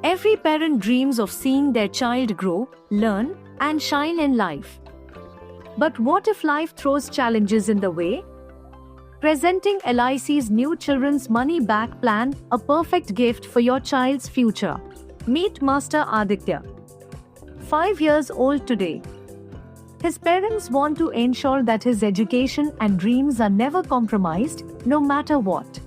Every parent dreams of seeing their child grow, learn, and shine in life. But what if life throws challenges in the way? Presenting LIC's new Children's Money Back Plan, a perfect gift for your child's future. Meet Master Aditya. 5 years old today. His parents want to ensure that his education and dreams are never compromised, no matter what.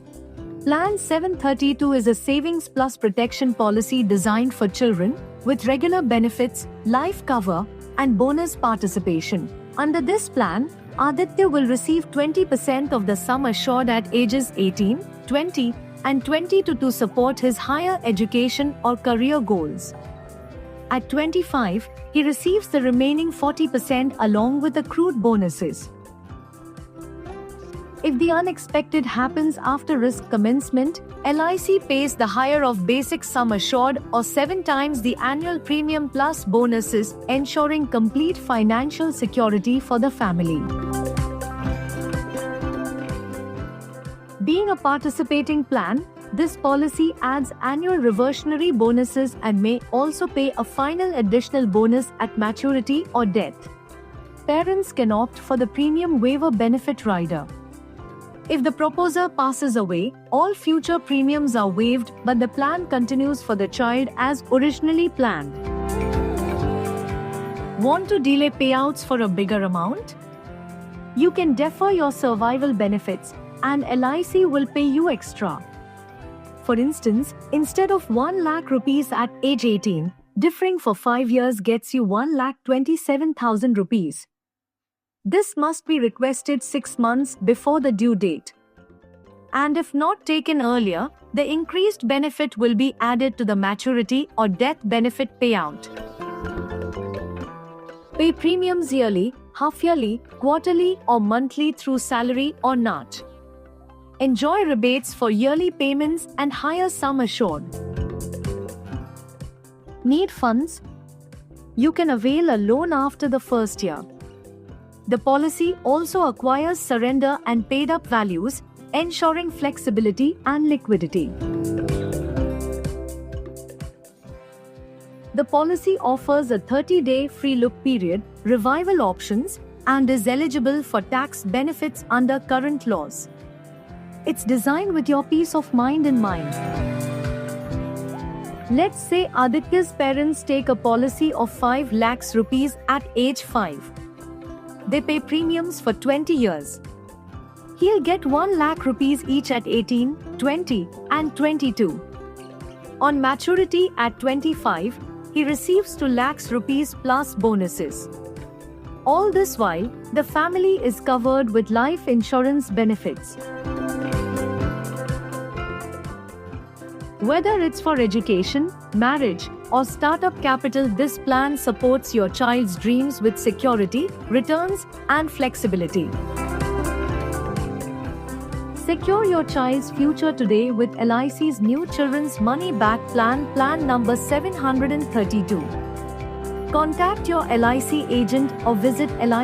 Plan 732 is a savings plus protection policy designed for children, with regular benefits, life cover, and bonus participation. Under this plan, Aditya will receive 20% of the sum assured at ages 18, 20, and 22 to support his higher education or career goals. At 25, he receives the remaining 40% along with accrued bonuses. If the unexpected happens after risk commencement, LIC pays the higher of basic sum assured or 7 times the annual premium plus bonuses, ensuring complete financial security for the family. Being a participating plan, this policy adds annual reversionary bonuses and may also pay a final additional bonus at maturity or death. Parents can opt for the premium waiver benefit rider. If the proposer passes away, all future premiums are waived, but the plan continues for the child as originally planned. Want to delay payouts for a bigger amount? You can defer your survival benefits, and LIC will pay you extra. For instance, instead of 1 lakh rupees at age 18, deferring for 5 years gets you 1,27,000 rupees. This must be requested 6 months before the due date. And if not taken earlier, the increased benefit will be added to the maturity or death benefit payout. Pay premiums yearly, half-yearly, quarterly, or monthly through salary or not. Enjoy rebates for yearly payments and higher sum assured. Need funds? You can avail a loan after the first year. The policy also acquires surrender and paid-up values, ensuring flexibility and liquidity. The policy offers a 30-day free look period, revival options, and is eligible for tax benefits under current laws. It's designed with your peace of mind in mind. Let's say Aditya's parents take a policy of 5 lakhs rupees at age 5. They pay premiums for 20 years. He'll get 1 lakh rupees each at 18, 20, and 22. On maturity at 25, he receives 2 lakhs rupees plus bonuses. All this while, the family is covered with life insurance benefits. Whether it's for education, marriage, or startup capital, this plan supports your child's dreams with security, returns, and flexibility. Secure your child's future today with LIC's new Children's Money Back Plan, plan number 732. Contact your LIC agent or visit LIC